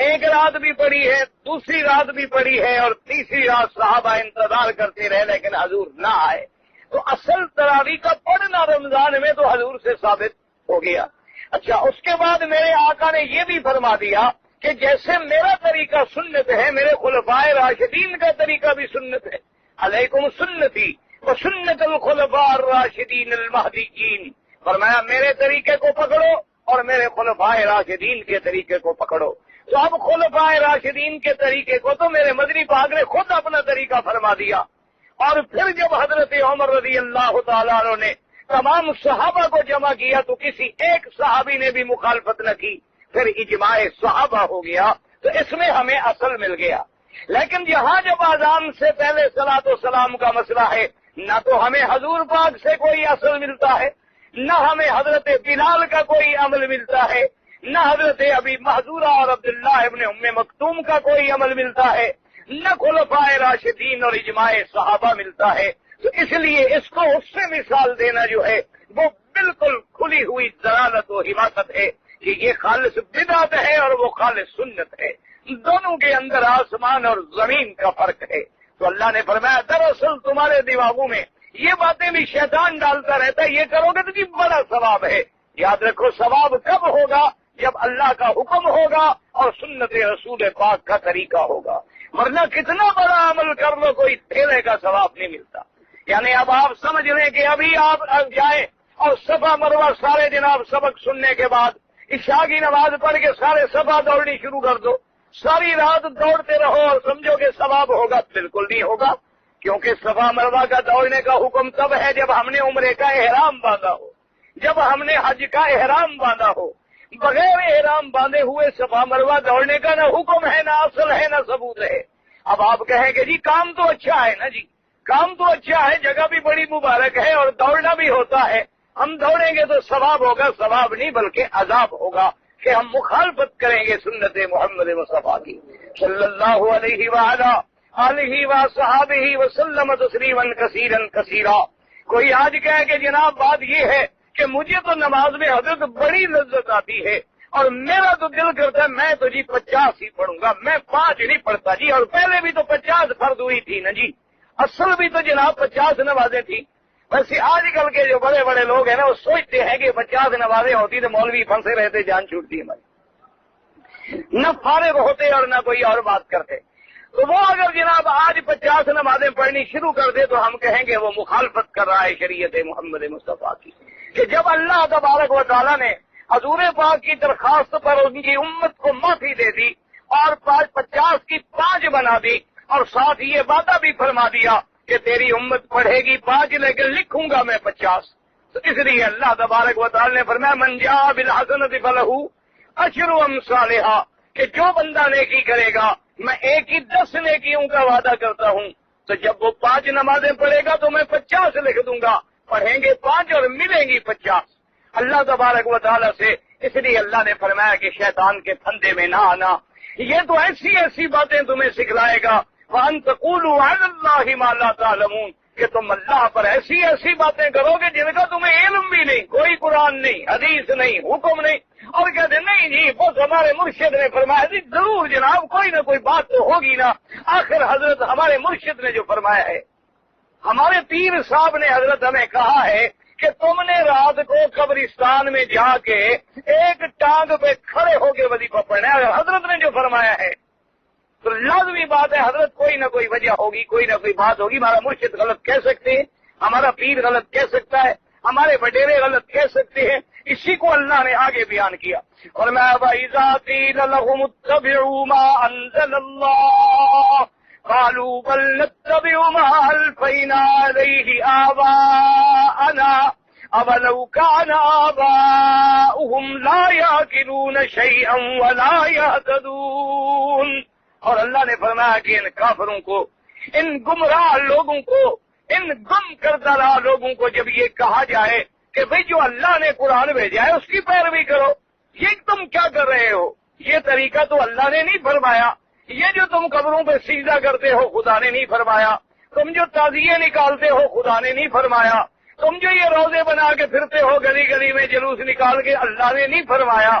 ایک رات بھی پڑھی ہے، دوسری رات بھی پڑھی ہے، اور تیسری رات صحابہ انتظار کرتے رہے لیکن حضور نہ آئے۔ تو اصل تراویح کا پڑھنا رمضان میں تو حضور سے ثابت ہو گیا۔ اچھا، اس کے بعد میرے آقا نے یہ بھی فرما دیا کہ جیسے میرا طریقہ سنت ہے، میرے خلفائے راشدین کا طریقہ بھی سنت ہے۔ علیکم سنتی و سنت الخلفاء الراشدین المہدیین، فرمایا میرے طریقے کو پکڑو اور میرے خلفائے راشدین کے طریقے کو پکڑو۔ تو اب خلفائے راشدین کے طریقے کو تو میرے مدنی پاک نے خود اپنا طریقہ فرما دیا، اور پھر جب حضرت عمر رضی اللہ تعالیٰ عنہ نے تمام صحابہ کو جمع کیا تو کسی ایک صحابی نے بھی مخالفت نہ کی، پھر اجماع صحابہ ہو گیا، تو اس میں ہمیں اصل مل گیا۔ لیکن یہاں جب اذان سے پہلے صلاۃ و سلام کا مسئلہ ہے، نہ تو ہمیں حضور پاک سے کوئی اصل ملتا ہے، نہ ہمیں حضرت بلال کا کوئی عمل ملتا ہے، نہ حضرت ابی محذورہ اور عبداللہ ابن ام مکتوم کا کوئی عمل ملتا ہے، نہ خلفائے راشدین اور اجماع صحابہ ملتا ہے۔ تو اس لیے اس کو اس سے مثال دینا جو ہے وہ بالکل کھلی ہوئی ضلالت و حماقت ہے کہ یہ خالص بدعت ہے اور وہ خالص سنت ہے، دونوں کے اندر آسمان اور زمین کا فرق ہے۔ تو اللہ نے فرمایا دراصل تمہارے دماغوں میں یہ باتیں بھی شیطان ڈالتا رہتا ہے، یہ کرو گے تو یہ بڑا ثواب ہے۔ یاد رکھو ثواب کب ہوگا؟ جب اللہ کا حکم ہوگا اور سنت رسول پاک کا طریقہ ہوگا، ورنہ کتنا بڑا عمل کر لو کوئی ٹھیلے کا ثواب نہیں ملتا۔ یعنی اب آپ سمجھ لیں کہ ابھی آپ جائیں اور صفا مروہ سارے جناب سبق سننے کے بعد عشاء کی نماز پڑھ کے سارے صفا دوڑنی شروع کر دو، ساری رات دوڑتے رہو اور سمجھو کہ ثواب ہوگا؟ بالکل نہیں ہوگا، کیونکہ صفا مروہ کا دوڑنے کا حکم تب ہے جب ہم نے عمرے کا احرام باندھا ہو، جب ہم نے حج کا احرام باندھا ہو۔ بغیر احرام باندھے ہوئے صفا مروہ دوڑنے کا نہ حکم ہے، نہ اصل ہے، نہ ثبوت ہے۔ اب آپ کہیں کہ جی کام تو اچھا ہے نا، جی کام تو اچھا ہے، جگہ بھی بڑی مبارک ہے اور دوڑنا بھی ہوتا ہے، ہم دوڑیں گے تو ثواب ہوگا؟ ثواب نہیں بلکہ عذاب ہوگا کہ ہم مخالفت کریں گے سنت محمد مصطفیٰ کی صلی اللہ علیہ وآلہ آلہ وصحابہ وسلم تسلیما کثیرا کثیرا۔ کوئی آج کہے کہ جناب بات یہ ہے کہ مجھے تو نماز میں حضرت بڑی لذت آتی ہے اور میرا تو دل کرتا ہے میں تو جی 50 ہی پڑھوں گا، میں 5 نہیں پڑھتا جی، اور پہلے بھی تو 50 فرض ہوئی تھی نا جی، اصل بھی تو جناب 50 نمازیں تھیں۔ ویسے آج کل کے جو بڑے بڑے لوگ ہیں نا وہ سوچتے ہیں کہ 50 نمازیں ہوتی تو مولوی پھنسے رہتے، جان چھوٹتی ہماری، نہ فارغ ہوتے اور نہ کوئی اور بات کرتے۔ تو وہ اگر جناب آج 50 نمازیں پڑھنی شروع کر دے تو ہم کہیں گے وہ مخالفت کر رہا ہے شریعت محمد مصطفیٰ کی، کہ جب اللہ تبارک و تعالیٰ نے حضور پاک کی درخواست پر ان کی امت کو معافی دے دی اور 50 کی 5 بنا دی، اور ساتھ یہ وعدہ بھی فرما دیا کہ تیری امت پڑھے گی 5 لیکن لکھوں گا میں 50، تو اس لیے اللہ تبارک و تعالیٰ نے فرمایا من جاء بالحسنۃ فلہ عشر امثالھا، کہ جو بندہ نیکی کرے گا میں ایک ہی 10 نیکیوں کا وعدہ کرتا ہوں۔ تو جب وہ 5 نمازیں پڑھے گا تو میں 50 لکھ دوں گا، پڑھیں گے 5 اور ملیں گی 50 اللہ تبارک و تعالیٰ سے۔ اس لیے اللہ نے فرمایا کہ شیطان کے پھندے میں نہ آنا، یہ تو ایسی ایسی باتیں تمہیں سکھلائے گا وَأَن تَقُولُوا عَلَى اللَّهِ مَا لَا تَعْلَمُونَ، کہ تم اللہ پر ایسی ایسی باتیں کرو گے جن کا تمہیں علم بھی نہیں، کوئی قرآن نہیں، حدیث نہیں، حکم نہیں، اور کہتے نہیں جی بس ہمارے مرشد نے فرمایا۔ جی ضرور جناب کوئی نہ کوئی بات تو ہوگی نا، آخر حضرت ہمارے مرشد نے جو فرمایا ہے، ہمارے پیر صاحب نے حضرت ہمیں کہا ہے کہ تم نے رات کو قبرستان میں جا کے ایک ٹانگ پہ کھڑے ہو کے وظیفہ پڑھنا ہے، حضرت نے جو فرمایا ہے تو لازمی بات ہے حضرت کوئی نہ کوئی وجہ ہوگی، کوئی نہ کوئی بات ہوگی۔ ہمارا مرشد غلط کہہ سکتے ہیں، ہمارا پیر غلط کہہ سکتا ہے، ہمارے وڈیرے غلط کہہ سکتے ہیں، اسی کو اللہ نے آگے بیان کیا۔ اور میں وَإِذَا قِيلَ لَهُمُ اتَّبِعُوا مَا أَنزَلَ اللَّهُ قَالُوا بَلْ نَتَّبِعُ مَا أَلْفَيْنَا عَلَيْهِ آبَاءَنَا أَوَلَوْ كَانَ آبَاؤُهُمْ لَا يَعْقِلُونَ شَيْئًا وَلَا يَهْتَدُونَ۔ اور اللہ نے فرمایا کہ ان کافروں کو، ان گمراہ لوگوں کو، ان گم کردہ لوگوں کو جب یہ کہا جائے کہ بھئی جو اللہ نے قرآن بھیجا ہے اس کی پیروی کرو، یہ تم کیا کر رہے ہو؟ یہ طریقہ تو اللہ نے نہیں فرمایا، یہ جو تم قبروں پہ سجدہ کرتے ہو خدا نے نہیں فرمایا، تم جو تعزیے نکالتے ہو خدا نے نہیں فرمایا، تم جو یہ روزے بنا کے پھرتے ہو گلی گلی میں جلوس نکال کے اللہ نے نہیں فرمایا،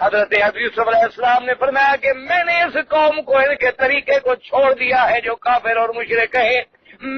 حضرت یوسف علیہ السلام نے فرمایا کہ میں نے اس قوم کو ان کے طریقے کو چھوڑ دیا ہے جو کافر اور مشرک ہے،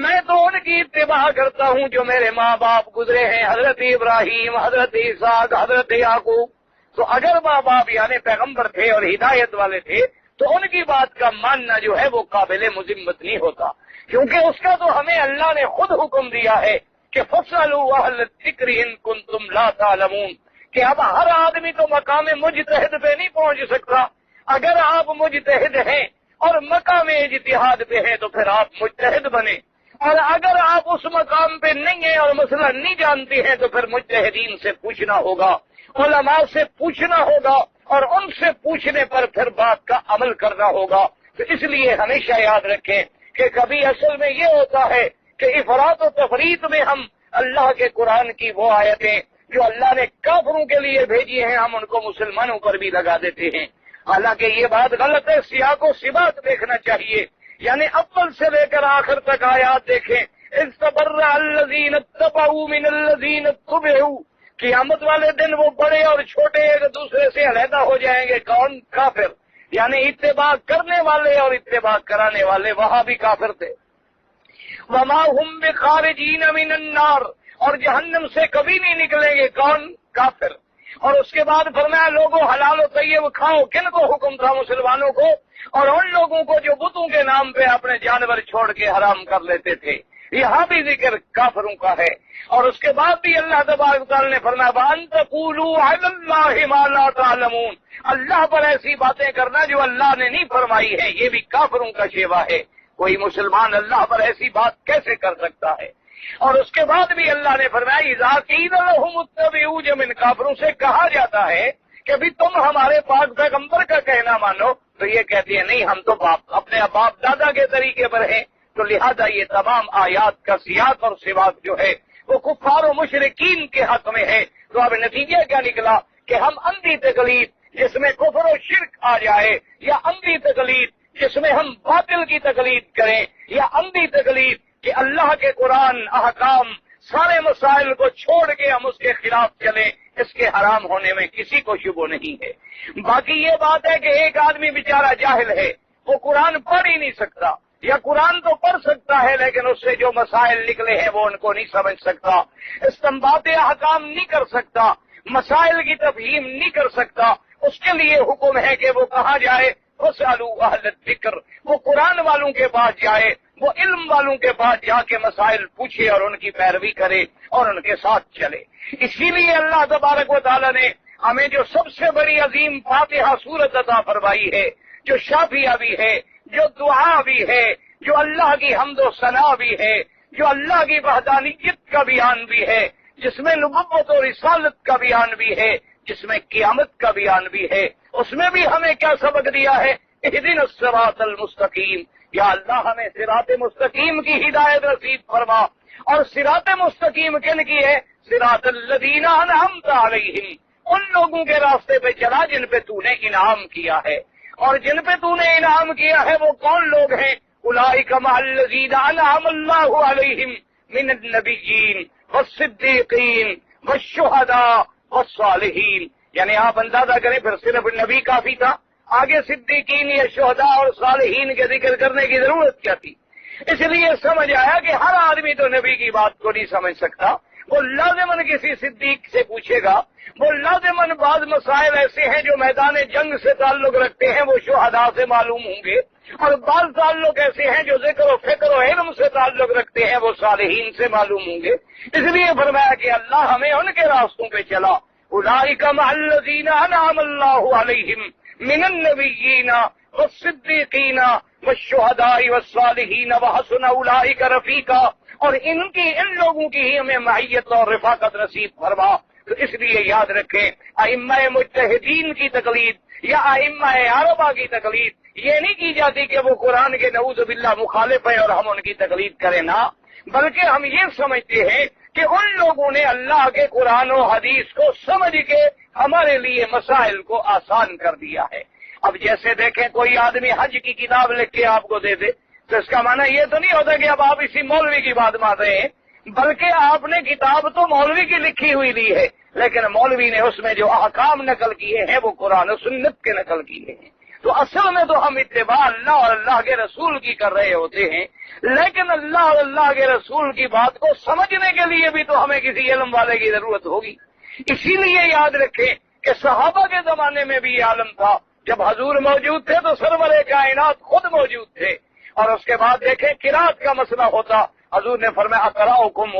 میں تو ان کی اتباع کرتا ہوں جو میرے ماں باپ گزرے ہیں، حضرت ابراہیم، حضرت اسحاق، حضرت یعقوب۔ تو اگر ماں باپ یعنی پیغمبر تھے اور ہدایت والے تھے تو ان کی بات کا ماننا جو ہے وہ قابل مذمت نہیں ہوتا، کیونکہ اس کا تو ہمیں اللہ نے خود حکم دیا ہے کہ فَاسْأَلُوا أَهْلَ الذِّكْرِ إِن كُنتُمْ لَا تَعْلَمُونَ، کہ اب ہر آدمی تو مقام مجتہد پہ نہیں پہنچ سکتا۔ اگر آپ مجتہد ہیں اور مقام اجتہاد پہ ہیں تو پھر آپ مجتہد بنے، اور اگر آپ اس مقام پہ نہیں ہیں اور مسئلہ نہیں جانتے ہیں تو پھر مجتہدین سے پوچھنا ہوگا، علماء سے پوچھنا ہوگا، اور ان سے پوچھنے پر پھر بات کا عمل کرنا ہوگا۔ تو اس لیے ہمیشہ یاد رکھیں کہ کبھی اصل میں یہ ہوتا ہے کہ افراط و تفریط میں ہم اللہ کے قرآن کی وہ آیتیں جو اللہ نے کافروں کے لیے بھیجی ہیں ہم ان کو مسلمانوں پر بھی لگا دیتے ہیں، حالانکہ یہ بات غلط ہے۔ سیاق و سباق دیکھنا چاہیے، یعنی اول سے لے کر آخر تک آیات دیکھیں۔ استبرأ الذین اتبعوا من الذین اتبعوا، قیامت والے دن وہ بڑے اور چھوٹے ایک دوسرے سے علیحدہ ہو جائیں گے۔ کون؟ کافر، یعنی اتباع کرنے والے اور اتباع کرانے والے، وہاں بھی کافر تھے۔ وما هم بخارجین من النار، اور جہنم سے کبھی نہیں نکلیں گے۔ کون؟ کافر۔ اور اس کے بعد فرمایا لوگوں حلال و طیب کھاؤ۔ کن کو حکم تھا؟ مسلمانوں کو، اور ان لوگوں کو جو بتوں کے نام پہ اپنے جانور چھوڑ کے حرام کر لیتے تھے۔ یہاں بھی ذکر کافروں کا ہے۔ اور اس کے بعد بھی اللہ تبارک و تعالی نے فرمایا وَأَن تَقُولُوا عَلَى اللَّهِ مَا لَا تَعْلَمُونَ، اللہ پر ایسی باتیں کرنا جو اللہ نے نہیں فرمائی ہے، یہ بھی کافروں کا شیوا ہے۔ کوئی مسلمان اللہ پر ایسی بات کیسے کر سکتا ہے؟ اور اس کے بعد بھی اللہ نے فرمایا اِذَا قِيلَ لَهُمُ اتَّبِعُوا، جب ان کافروں سے کہا جاتا ہے کہ بھی تم ہمارے پاک پیغمبر کا کہنا مانو، تو یہ کہتے ہیں نہیں ہم تو اپنے باپ دادا کے طریقے پر ہیں۔ تو لہذا یہ تمام آیات کا سیاق اور سباق جو ہے وہ کفار و مشرکین کے حق میں ہے۔ تو اب نتیجہ کیا نکلا کہ ہم اندھی تقلید جس میں کفر و شرک آ جائے، یا اندھی تقلید جس میں ہم باطل کی تقلید کریں، یا اندھی تقلید کہ اللہ کے قرآن احکام سارے مسائل کو چھوڑ کے ہم اس کے خلاف چلیں، اس کے حرام ہونے میں کسی کو شبہ نہیں ہے۔ باقی یہ بات ہے کہ ایک آدمی بیچارہ جاہل ہے، وہ قرآن پڑھ ہی نہیں سکتا، یا قرآن تو پڑھ سکتا ہے لیکن اس سے جو مسائل نکلے ہیں وہ ان کو نہیں سمجھ سکتا، استنباط احکام نہیں کر سکتا، مسائل کی تفہیم نہیں کر سکتا۔ اس کے لیے حکم ہے کہ وہ کہاں جائے؟ فَاسْأَلُوا أَهْلَ الذِّكْرِ، وہ قرآن والوں کے پاس جائے، وہ علم والوں کے پاس جا کے مسائل پوچھے اور ان کی پیروی کرے اور ان کے ساتھ چلے۔ اسی لیے اللہ تبارک و تعالی نے ہمیں جو سب سے بڑی عظیم فاتحہ سورت عطا فرمائی ہے، جو شافیہ بھی ہے، جو دعا بھی ہے، جو اللہ کی حمد و ثنا بھی ہے، جو اللہ کی وحدانیت کا بیان بھی ہے، جس میں نبوت و رسالت کا بیان بھی ہے، جس میں قیامت کا بیان بھی ہے، اس میں بھی ہمیں کیا سبق دیا ہے؟ اہدنا الصراط المستقیم، یا اللہ ہمیں صراط مستقیم کی ہدایت نصیب فرما۔ اور صراط مستقیم کن کی ہے؟ صراط الذین انعمت علیہم، ان لوگوں کے راستے پہ چلا جن پہ تو نے انعام کیا ہے۔ اور جن پہ تو نے انعام کیا ہے وہ کون لوگ ہیں؟ اولئک مع الذین انعم اللہ علیہم من النبیین والصدیقین والشہداء والصالحین۔ یعنی آپ اندازہ کریں پھر صرف نبی کافی تھا، آگے صدیقین یا شہداء اور صالحین کے ذکر کرنے کی ضرورت کیا تھی؟ اس لیے سمجھ آیا کہ ہر آدمی تو نبی کی بات کو نہیں سمجھ سکتا، وہ لازماً کسی صدیق سے پوچھے گا، وہ لازماً بعض مسائل ایسے ہیں جو میدان جنگ سے تعلق رکھتے ہیں وہ شہداء سے معلوم ہوں گے، اور بعض تعلق ایسے ہیں جو ذکر و فکر و علم سے تعلق رکھتے ہیں وہ صالحین سے معلوم ہوں گے۔ اس لیے فرمایا کہ اللہ ہمیں ان کے راستوں پہ چلا۔ اولئک مع الذین انعم اللہ علیہم من النبیین والصدیقین والشہداء والصالحین وحسن اولئک رفیقا، اور ان لوگوں کی ہی ہمیں معیت اور رفاقت نصیب فرما۔ تو اس لیے یاد رکھیں ائمہ مجتہدین کی تقلید یا ائمہ اربعہ کی تقلید یہ نہیں کی جاتی کہ وہ قرآن کے نعوذ باللہ مخالف ہے اور ہم ان کی تقلید کریں، نہ، بلکہ ہم یہ سمجھتے ہیں کہ ان لوگوں نے اللہ کے قرآن و حدیث کو سمجھ کے ہمارے لیے مسائل کو آسان کر دیا ہے۔ اب جیسے دیکھیں کوئی آدمی حج کی کتاب لکھ کے آپ کو دے دے تو اس کا معنی یہ تو نہیں ہوتا کہ اب آپ اسی مولوی کی بات مان رہے ہیں، بلکہ آپ نے کتاب تو مولوی کی لکھی ہوئی لی ہے، لیکن مولوی نے اس میں جو احکام نقل کیے ہیں وہ قرآن و سنت کے نقل کیے ہیں. تو اصل میں تو ہم اتباع اللہ اور اللہ کے رسول کی کر رہے ہوتے ہیں، لیکن اللہ اور اللہ کے رسول کی بات کو سمجھنے کے لیے بھی تو ہمیں کسی علم والے کی ضرورت ہوگی. اسی لیے یاد رکھیں کہ صحابہ کے زمانے میں بھی یہ عالم تھا. جب حضور موجود تھے تو سرور کائنات خود موجود تھے. اور اس کے بعد دیکھیں قرات کا مسئلہ ہوتا، حضور نے فرمایا اقرأکم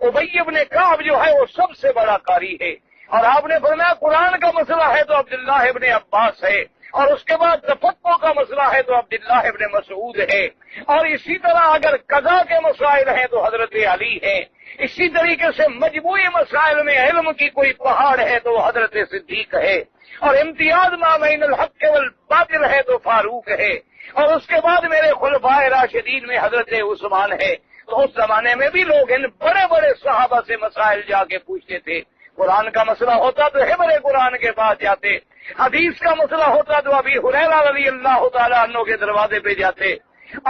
ابی ابن کعب جو ہے وہ سب سے بڑا قاری ہے. اور آپ نے فرمایا قرآن کا مسئلہ ہے تو عبداللہ ابن عباس ہے، اور اس کے بعد تفقہ کا مسئلہ ہے تو عبداللہ ابن مسعود ہے، اور اسی طرح اگر قضا کے مسائل ہیں تو حضرت علی ہے. اسی طریقے سے مجموعی مسائل میں علم کی کوئی پہاڑ ہے تو وہ حضرت صدیق ہے، اور امتیاز ما بین الحق والباطل ہے تو فاروق ہے، اور اس کے بعد میرے خلفائے راشدین میں حضرت عثمان ہے. تو اس زمانے میں بھی لوگ ان بڑے بڑے صحابہ سے مسائل جا کے پوچھتے تھے. قرآن کا مسئلہ ہوتا تو حبر قرآن کے پاس جاتے، حدیث کا مسئلہ ہوتا تو ابھی ہریرہ رضی اللہ تعالیٰ عنہ کے دروازے پہ جاتے،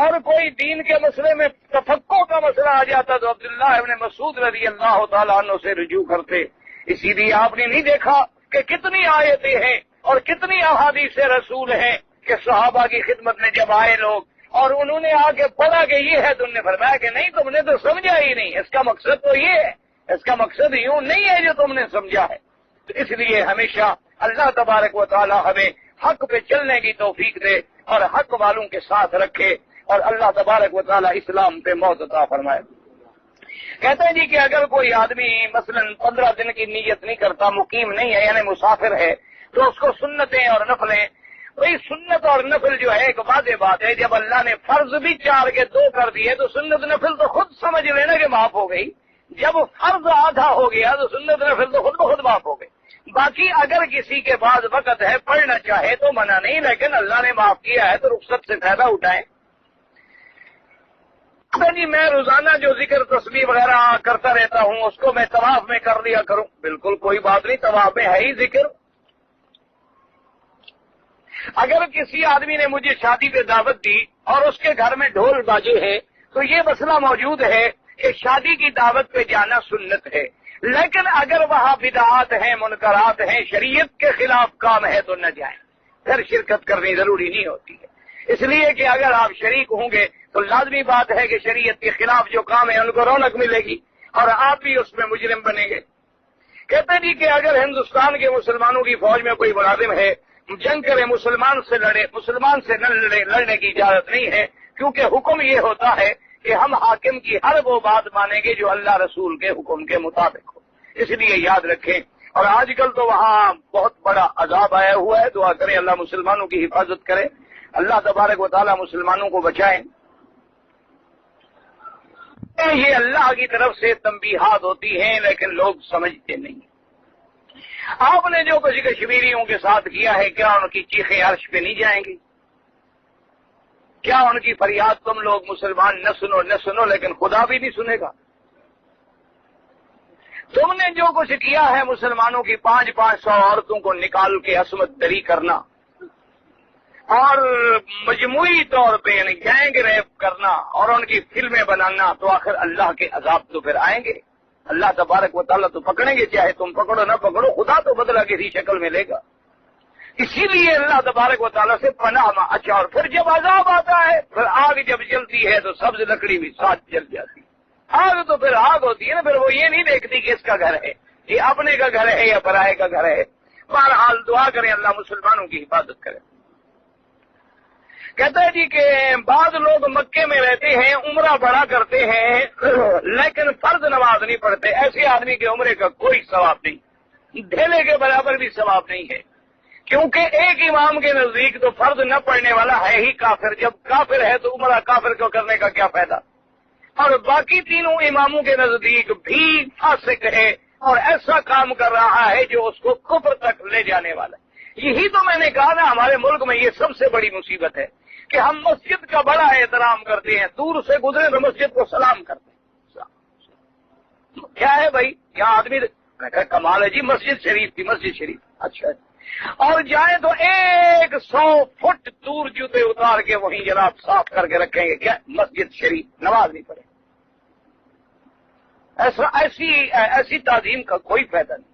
اور کوئی دین کے مسئلے میں تفقہ کا مسئلہ آ جاتا تو عبداللہ ابن مسعود رضی اللہ تعالیٰ عنہ سے رجوع کرتے. اسی لیے آپ نے نہیں دیکھا کہ کتنی آیتیں ہیں اور کتنی احادیث رسول ہیں کہ صحابہ کی خدمت میں جب آئے لوگ اور انہوں نے آ کے پڑھا کہ یہ ہے، تم نے فرمایا کہ نہیں، تم نے تو سمجھا ہی نہیں، اس کا مقصد تو یہ ہے، اس کا مقصد یوں نہیں ہے جو تم نے سمجھا ہے. تو اس لیے ہمیشہ اللہ تبارک و تعالی ہمیں حق پہ چلنے کی توفیق دے اور حق والوں کے ساتھ رکھے، اور اللہ تبارک و تعالی اسلام پہ موت عطا فرمائے. کہتے ہیں جی کہ اگر کوئی آدمی مثلا 15 دن کی نیت نہیں کرتا، مقیم نہیں ہے یعنی مسافر ہے، تو اس کو سنتیں اور نفلیں، وہی سنت اور نفل جو ہے ایک واضح بات ہے. جب اللہ نے فرض بھی 4 کے 2 کر دیے تو سنت نفل تو خود سمجھ لینا کہ معاف ہو گئی. جب فرض آدھا ہو گیا تو سنت نفل تو خود بخود معاف ہو گئی. باقی اگر کسی کے پاس وقت ہے پڑھنا چاہے تو منع نہیں، لیکن اللہ نے معاف کیا ہے تو رخصت سے فائدہ اٹھائیں. جی میں روزانہ جو ذکر تسبیح وغیرہ کرتا رہتا ہوں اس کو میں طواف میں کر لیا کروں. بالکل کوئی بات نہیں، طواف میں ہے ہی ذکر. اگر کسی آدمی نے مجھے شادی پہ دعوت دی اور اس کے گھر میں ڈھول باجے ہے تو یہ مسئلہ موجود ہے کہ شادی کی دعوت پہ جانا سنت ہے، لیکن اگر وہاں بدعات ہیں، منکرات ہیں، شریعت کے خلاف کام ہے تو نہ جائیں، پھر شرکت کرنی ضروری نہیں ہوتی ہے. اس لیے کہ اگر آپ شریک ہوں گے تو لازمی بات ہے کہ شریعت کے خلاف جو کام ہے ان کو رونق ملے گی اور آپ بھی اس میں مجرم بنیں گے. کہتے جی کہ اگر ہندوستان کے مسلمانوں کی فوج میں کوئی ملازم ہے، جنگ کرے، مسلمان سے لڑے، مسلمان سے نہ لڑنے کی اجازت نہیں ہے، کیونکہ حکم یہ ہوتا ہے کہ ہم حاکم کی ہر وہ بات مانیں گے جو اللہ رسول کے حکم کے مطابق ہو. اس لیے یاد رکھیں. اور آج کل تو وہاں بہت بڑا عذاب آیا ہوا ہے، دعا کریں اللہ مسلمانوں کی حفاظت کرے، اللہ تبارک و تعالی مسلمانوں کو بچائیں. یہ اللہ کی طرف سے تنبیہات ہوتی ہیں لیکن لوگ سمجھتے نہیں. آپ نے جو کچھ کشمیریوں کے ساتھ کیا ہے، کیا ان کی چیخیں عرش پہ نہیں جائیں گی؟ کیا ان کی فریاد تم لوگ مسلمان نہ سنو لیکن خدا بھی نہیں سنے گا؟ تم نے جو کچھ کیا ہے مسلمانوں کی 500 عورتوں کو نکال کے عصمت دری کرنا اور مجموعی طور پہ یعنی گینگ ریپ کرنا اور ان کی فلمیں بنانا، تو آخر اللہ کے عذاب تو پھر آئیں گے. اللہ تبارک و تعالیٰ تو پکڑیں گے، چاہے تم پکڑو نہ پکڑو، خدا تو بدلہ کسی شکل میں لے گا. اسی لیے اللہ تبارک و تعالیٰ سے پناہ. اچھا، اور پھر جب عذاب آتا ہے، پھر آگ جب جلتی ہے تو سبز لکڑی بھی ساتھ جل جاتی. آگ تو پھر آگ ہوتی ہے نا، پھر وہ یہ نہیں دیکھتی کہ اس کا گھر ہے، یہ اپنے کا گھر ہے یا پرائے کا گھر ہے. بہرحال دعا کریں اللہ مسلمانوں کی حفاظت کرے. کہتا ہے جی کہ بعض لوگ مکے میں رہتے ہیں، عمرہ بڑا کرتے ہیں لیکن فرض نماز نہیں پڑھتے. ایسے آدمی کے عمرے کا کوئی ثواب نہیں، ڈھیلے کے برابر بھی ثواب نہیں ہے، کیونکہ ایک امام کے نزدیک تو فرض نہ پڑھنے والا ہے ہی کافر. جب کافر ہے تو عمرہ کافر کو کرنے کا کیا فائدہ؟ اور باقی تینوں اماموں کے نزدیک بھی فاسق ہے اور ایسا کام کر رہا ہے جو اس کو کفر تک لے جانے والا ہے. یہی تو میں نے کہا نا، ہمارے ملک میں یہ سب سے بڑی مصیبت ہے کہ ہم مسجد کا بڑا احترام کرتے ہیں، دور سے گزرے تو مسجد کو سلام کرتے ہیں. کیا ہے بھائی، یہاں آدمی کمال ہے جی، مسجد شریف تھی، مسجد شریف. اچھا، اور جائیں تو 100 فٹ دور جوتے اتار کے وہیں جناب صاف کر کے رکھیں گے. کیا مسجد شریف؟ نماز نہیں پڑھے. ایسی تعظیم کا کوئی فائدہ نہیں.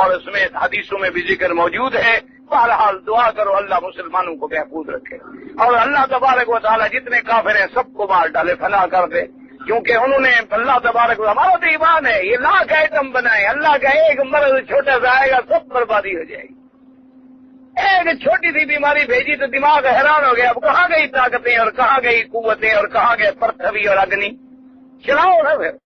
اور اس میں حدیثوں میں بھی ذکر موجود ہے. بہرحال دعا کرو اللہ مسلمانوں کو محفوظ رکھے اور اللہ تبارک و تعالیٰ جتنے کافر ہیں سب کو مار ڈالے، فنا کر دے، کیونکہ انہوں نے اللہ تبارک و ہمارا تو ایمان ہے. یہ لاکھ آئٹم بنائے، اللہ کا ایک مرض چھوٹا سا آئے گا سب بربادی ہو جائے گی. ایک چھوٹی سی بیماری بھیجی تو دماغ حیران ہو گیا، اب کہاں گئی طاقتیں اور کہاں گئی قوتیں اور کہاں گئے پرتھوی اور اگنی. چلاؤ نا پھر.